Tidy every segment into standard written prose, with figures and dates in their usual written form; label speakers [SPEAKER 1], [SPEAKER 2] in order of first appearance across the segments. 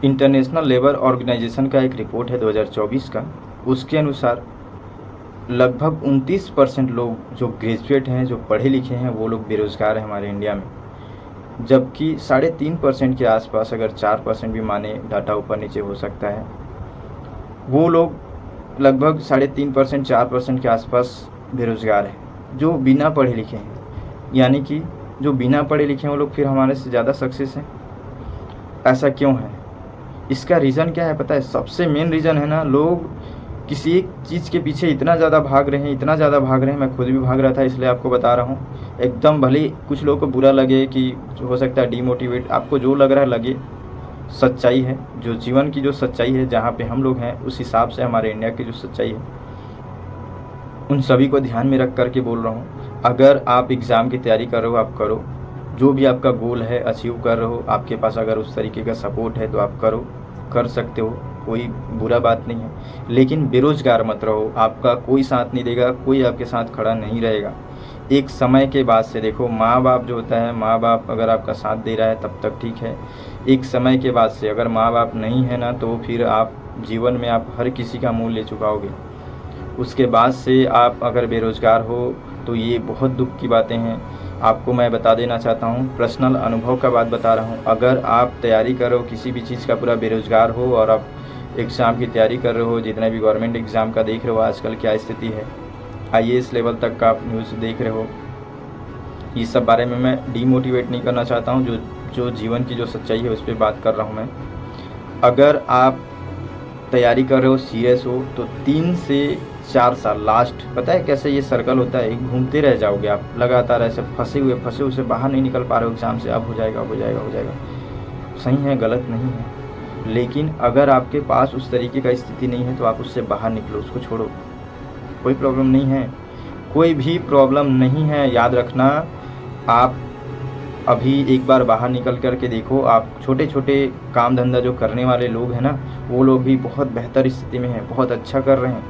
[SPEAKER 1] International labour organisation का एक report है 2024 का। उसके अनुसार लगभग 29% लोग जो ग्रेजुएट हैं, जो पढ़े लिखे हैं, वो लोग बेरोज़गार हैं हमारे इंडिया में। जबकि 3.5% के आसपास, अगर 4% भी माने, डाटा ऊपर नीचे हो सकता है, वो लोग लगभग 3.5% 4% के आसपास बेरोज़गार हैं जो बिना पढ़े लिखे हैं। यानी कि जो बिना पढ़े लिखे हैं वो लोग फिर हमारे से ज़्यादा सक्सेस हैं। ऐसा क्यों है? इसका रीज़न क्या है पता है? सबसे मेन रीज़न है ना, लोग किसी एक चीज़ के पीछे इतना ज़्यादा भाग रहे हैं, इतना ज़्यादा भाग रहे हैं। मैं खुद भी भाग रहा था, इसलिए आपको बता रहा हूँ। एकदम भले कुछ लोगों को बुरा लगे, कि हो सकता है डीमोटिवेट, आपको जो लग रहा है लगे, सच्चाई है। जो जीवन की जो सच्चाई है, जहाँ पे हम लोग हैं, उस हिसाब से हमारे इंडिया की जो सच्चाई है, उन सभी को ध्यान में रख करके बोल रहा हूँ। अगर आप एग्ज़ाम की तैयारी कर रहे हो, आप करो। जो भी आपका गोल है अचीव कर रहे हो, आपके पास अगर उस तरीके का सपोर्ट है तो आप करो, कर सकते हो, कोई बुरा बात नहीं है। लेकिन बेरोज़गार मत रहो। आपका कोई साथ नहीं देगा, कोई आपके साथ खड़ा नहीं रहेगा। एक समय के बाद से देखो, माँ बाप जो होता है, माँ बाप अगर आपका साथ दे रहा है तब तक ठीक है। एक समय के बाद से अगर माँ बाप नहीं है ना, तो फिर आप जीवन में आप हर किसी का मुँह ले चुकाओगे। उसके बाद से आप अगर बेरोज़गार हो तो ये बहुत दुख की बातें हैं। आपको मैं बता देना चाहता हूँ, पर्सनल अनुभव का बात बता रहा हूँ। अगर आप तैयारी कर रहे हो किसी भी चीज़ का, पूरा बेरोज़गार हो और आप एग्ज़ाम की तैयारी कर रहे हो, जितने भी गवर्नमेंट एग्ज़ाम का देख रहे हो आजकल क्या स्थिति है, IAS लेवल तक का आप न्यूज़ देख रहे हो, ये सब बारे में मैं डीमोटिवेट नहीं करना चाहता हूँ। जो जीवन की जो सच्चाई है उस पर बात कर रहा हूँ मैं। अगर आप तैयारी कर रहे हो, सीरियस हो, तो 3 से 4 साल लास्ट, पता है कैसे ये सर्कल होता है, घूमते रह जाओगे आप लगातार ऐसे फंसे हुए से बाहर नहीं निकल पा रहे हो एग्ज़ाम से। अब हो जाएगा, हो जाएगा, हो जाएगा। सही है, गलत नहीं है, लेकिन अगर आपके पास उस तरीके का स्थिति नहीं है तो आप उससे बाहर निकलो, उसको छोड़ो। कोई प्रॉब्लम नहीं है, कोई भी प्रॉब्लम नहीं है। याद रखना, आप अभी एक बार बाहर निकल कर के देखो। आप छोटे छोटे काम धंधा जो करने वाले लोग हैं ना, वो लोग भी बहुत बेहतर स्थिति में हैं, बहुत अच्छा कर रहे हैं।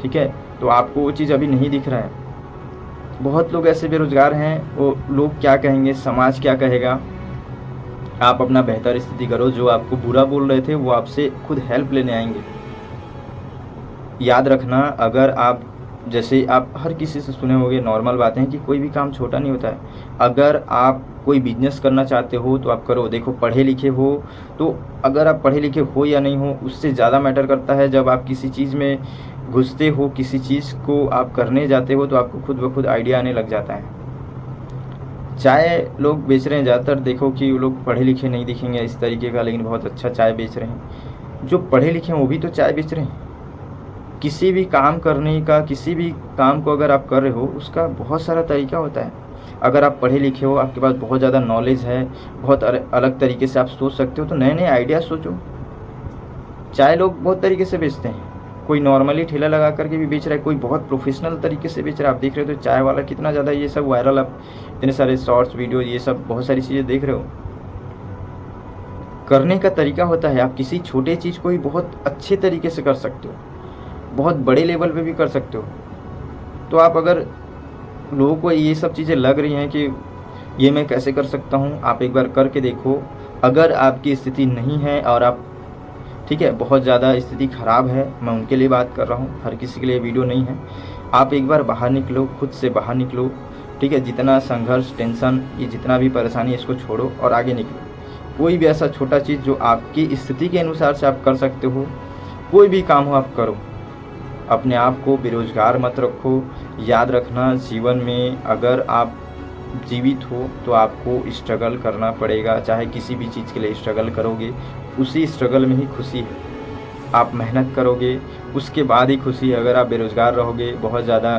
[SPEAKER 1] ठीक है, तो आपको वो चीज़ अभी नहीं दिख रहा है। बहुत लोग ऐसे बेरोज़गार हैं, वो लोग क्या कहेंगे, समाज क्या कहेगा। आप अपना बेहतर स्थिति करो। जो आपको बुरा बोल रहे थे वो आपसे खुद हेल्प लेने आएंगे। याद रखना, अगर आप, जैसे आप हर किसी से सुने होंगे, नॉर्मल बातें हैं कि कोई भी काम छोटा नहीं होता है। अगर आप कोई बिजनेस करना चाहते हो तो आप करो। देखो, पढ़े लिखे हो तो, अगर आप पढ़े लिखे हो या नहीं हो, उससे ज़्यादा मैटर करता है जब आप किसी चीज़ में घुसते हो, किसी चीज़ को आप करने जाते हो, तो आपको खुद ब खुद आइडिया आने लग जाता है। चाय लोग बेच रहे हैं, ज़्यादातर देखो कि वो लोग पढ़े लिखे नहीं दिखेंगे इस तरीके का, लेकिन बहुत अच्छा चाय बेच रहे हैं। जो पढ़े लिखे हैं वो भी तो चाय बेच रहे हैं। किसी भी काम करने का, किसी भी काम को अगर आप कर रहे हो, उसका बहुत सारा तरीका होता है। अगर आप पढ़े लिखे हो, आपके पास बहुत ज़्यादा नॉलेज है, बहुत अलग तरीके से आप सोच सकते हो, तो नए नए आइडिया सोचो। चाय लोग बहुत तरीके से बेचते हैं। कोई नॉर्मली ठेला लगा करके भी बेच रहा है, कोई बहुत प्रोफेशनल तरीके से बेच रहा है। आप देख रहे हो तो चाय वाला कितना ज़्यादा ये सब वायरल, आप इतने सारे शॉर्ट्स वीडियो, ये सब बहुत सारी चीज़ें देख रहे हो। करने का तरीका होता है। आप किसी छोटे चीज़ को भी बहुत अच्छे तरीके से कर सकते हो, बहुत बड़े लेवल पे भी कर सकते हो। तो आप, अगर लोगों को ये सब चीज़ें लग रही हैं कि ये मैं कैसे कर सकता हूँ, आप एक बार करके देखो। अगर आपकी स्थिति नहीं है और आप, ठीक है, बहुत ज़्यादा स्थिति ख़राब है, मैं उनके लिए बात कर रहा हूँ, हर किसी के लिए वीडियो नहीं है। आप एक बार बाहर निकलो, खुद से बाहर निकलो। ठीक है, जितना संघर्ष, टेंशन, ये जितना भी परेशानी है, इसको छोड़ो और आगे निकलो। कोई भी ऐसा छोटा चीज़ जो आपकी स्थिति के अनुसार से आप कर सकते हो, कोई भी काम हो आप करो। अपने आप को बेरोज़गार मत रखो। याद रखना, जीवन में अगर आप जीवित हो तो आपको स्ट्रगल करना पड़ेगा। चाहे किसी भी चीज़ के लिए स्ट्रगल करोगे, उसी स्ट्रगल में ही खुशी है। आप मेहनत करोगे, उसके बाद ही खुशी है। अगर आप बेरोज़गार रहोगे, बहुत ज़्यादा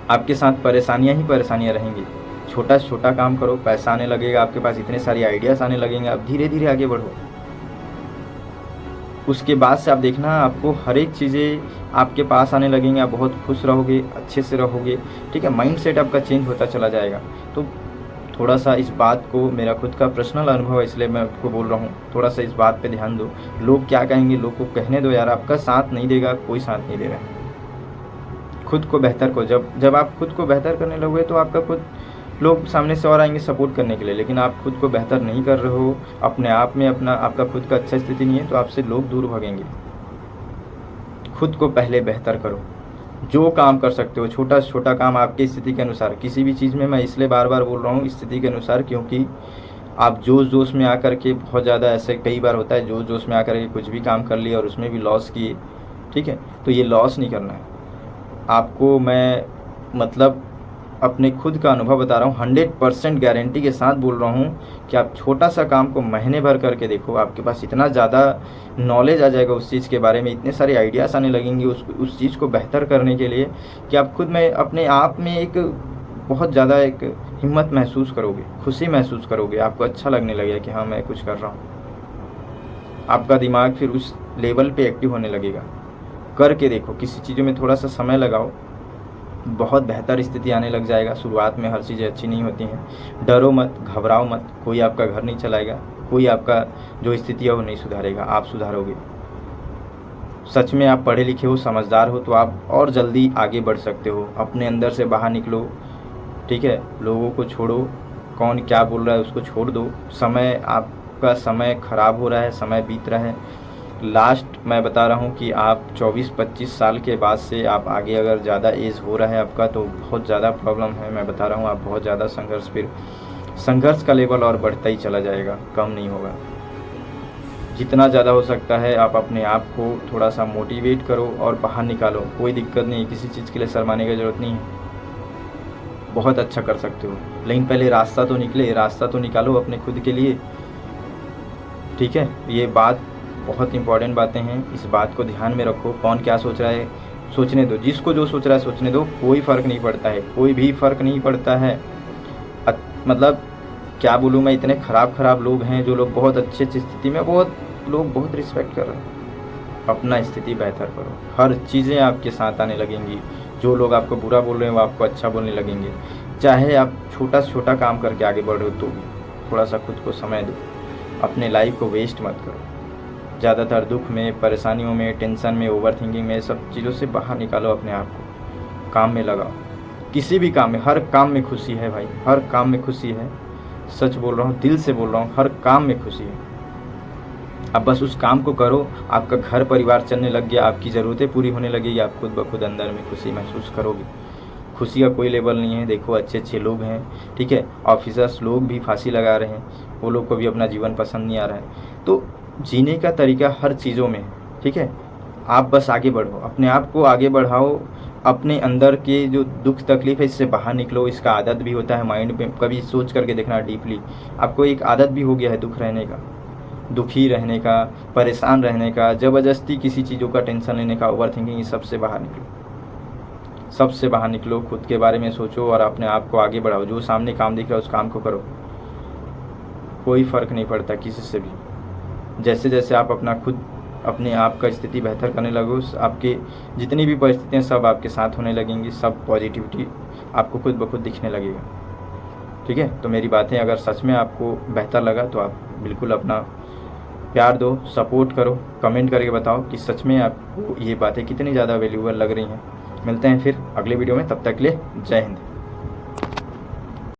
[SPEAKER 1] आपके साथ परेशानियां ही परेशानियां रहेंगी। छोटा से छोटा काम करो, पैसा आने लगेगा आपके पास, इतने सारी आइडियाज़ आने लगेंगे, आप धीरे धीरे आगे बढ़ो। उसके बाद से आप देखना, आपको हर एक चीज़ें आपके पास आने लगेंगे, आप बहुत खुश रहोगे, अच्छे से रहोगे। ठीक है, माइंड सेट आपका चेंज होता चला जाएगा। तो थोड़ा सा इस बात को, मेरा खुद का पर्सनल अनुभव है इसलिए मैं आपको बोल रहा हूँ, थोड़ा सा इस बात पे ध्यान दो। लोग क्या कहेंगे, लोग को कहने दो यार, आपका साथ नहीं देगा, कोई साथ नहीं दे रहा है। खुद को बेहतर को, जब आप खुद को बेहतर करने लगोगे तो आपका खुद लोग सामने से और आएंगे सपोर्ट करने के लिए, लेकिन आप खुद को बेहतर नहीं कर रहे हो, अपने आप में आपका खुद का अच्छा स्थिति नहीं है, तो आपसे लोग दूर भागेंगे। खुद को पहले बेहतर करो, जो काम कर सकते हो छोटा से छोटा काम आपकी स्थिति के अनुसार। किसी भी चीज़ में मैं इसलिए बार बार बोल रहा हूँ स्थिति के अनुसार, क्योंकि आप जोश जोश में आकर के, बहुत ज़्यादा ऐसे कई बार होता है, जोश जोश में आकर के कुछ भी काम कर लिया और उसमें भी लॉस किए, ठीक है। तो ये लॉस नहीं करना है आपको। मैं मतलब अपने खुद का अनुभव बता रहा हूँ, 100% गारंटी के साथ बोल रहा हूँ कि आप छोटा सा काम को महीने भर करके देखो, आपके पास इतना ज़्यादा नॉलेज आ जाएगा उस चीज़ के बारे में, इतने सारे आइडियाज़ आने लगेंगे उस चीज़ को बेहतर करने के लिए, कि आप खुद में अपने आप में एक बहुत ज़्यादा एक हिम्मत महसूस करोगे, खुशी महसूस करोगे, आपको अच्छा लगने लगेगा कि हाँ मैं कुछ कर रहा हूँ। आपका दिमाग फिर उस लेवल पे एक्टिव होने लगेगा। करके देखो, किसी चीज़ों में थोड़ा सा समय लगाओ, बहुत बेहतर स्थिति आने लग जाएगा। शुरुआत में हर चीज़ें अच्छी नहीं होती हैं, डरो मत, घबराओ मत, कोई आपका घर नहीं चलाएगा, कोई आपका जो स्थिति है वो नहीं सुधारेगा, आप सुधारोगे। सच में आप पढ़े लिखे हो, समझदार हो, तो आप और जल्दी आगे बढ़ सकते हो। अपने अंदर से बाहर निकलो, ठीक है। लोगों को छोड़ो, कौन क्या बोल रहा है उसको छोड़ दो। आपका समय ख़राब हो रहा है, समय बीत रहा है। लास्ट मैं बता रहा हूँ कि आप 24-25 साल के बाद से आप आगे अगर ज़्यादा एज हो रहा है आपका, तो बहुत ज़्यादा प्रॉब्लम है। मैं बता रहा हूँ, आप बहुत ज़्यादा संघर्ष का लेवल और बढ़ता ही चला जाएगा, कम नहीं होगा। जितना ज़्यादा हो सकता है आप अपने आप को थोड़ा सा मोटिवेट करो और बाहर निकालो। कोई दिक्कत नहीं, किसी चीज़ के लिए शर्माने की ज़रूरत नहीं है, बहुत अच्छा कर सकते हो। लेकिन पहले रास्ता तो निकालो अपने खुद के लिए, ठीक है। ये बात बहुत इंपॉर्टेंट बातें हैं, इस बात को ध्यान में रखो। कौन क्या सोच रहा है सोचने दो, जिसको जो सोच रहा है सोचने दो, कोई फ़र्क नहीं पड़ता है, कोई भी फ़र्क नहीं पड़ता है। मतलब क्या बोलूँ मैं, इतने ख़राब लोग हैं जो लोग बहुत अच्छी स्थिति में, लोग बहुत रिस्पेक्ट कर रहे हैं। अपना स्थिति बेहतर करो, हर चीज़ें आपके साथ आने लगेंगी। जो लोग आपको बुरा बोल रहे हैं वो आपको अच्छा बोलने लगेंगे। चाहे आप छोटा से छोटा काम करके आगे बढ़ रहे हो तो भी थोड़ा सा खुद को समय दो, अपने लाइफ को वेस्ट मत करो। ज़्यादातर दुख में, परेशानियों में, टेंशन में, ओवर थिंकिंग में, सब चीज़ों से बाहर निकालो अपने आप को, काम में लगाओ। किसी भी काम में, हर काम में खुशी है भाई, हर काम में खुशी है। सच बोल रहा हूँ, दिल से बोल रहा हूँ, हर काम में खुशी है। अब बस उस काम को करो, आपका घर परिवार चलने लग गया, आपकी ज़रूरतें पूरी होने लगेगी, आप खुद ब खुद अंदर में खुशी महसूस करोगे। खुशी का कोई लेवल नहीं है। देखो अच्छे लोग हैं, ठीक है, ऑफिसर्स लोग भी फांसी लगा रहे हैं, वो लोग को भी अपना जीवन पसंद नहीं आ रहा है। तो जीने का तरीका हर चीज़ों में है, ठीक है। आप बस आगे बढ़ो, अपने आप को आगे बढ़ाओ, अपने अंदर के जो दुख तकलीफ है इससे बाहर निकलो। इसका आदत भी होता है माइंड पे, कभी सोच करके देखना डीपली, आपको एक आदत भी हो गया है दुख रहने का, दुखी रहने का, परेशान रहने का, ज़बरदस्ती किसी चीज़ों का टेंशन लेने का, ओवर थिंकिंग, सबसे बाहर निकलो, खुद के बारे में सोचो और अपने आप को आगे बढ़ाओ। जो सामने काम दिख रहा है उस काम को करो, कोई फ़र्क नहीं पड़ता किसी से भी। जैसे जैसे आप अपने आप का स्थिति बेहतर करने लगो, आपके जितनी भी परिस्थितियाँ सब आपके साथ होने लगेंगी, सब पॉजिटिविटी आपको खुद ब खुद दिखने लगेगा, ठीक है। तो मेरी बातें अगर सच में आपको बेहतर लगा तो आप बिल्कुल अपना प्यार दो, सपोर्ट करो, कमेंट करके बताओ कि सच में आपको ये बातें कितनी ज़्यादा वैल्यूएबल लग रही हैं। मिलते हैं फिर अगले वीडियो में, तब तक के लिए जय हिंद।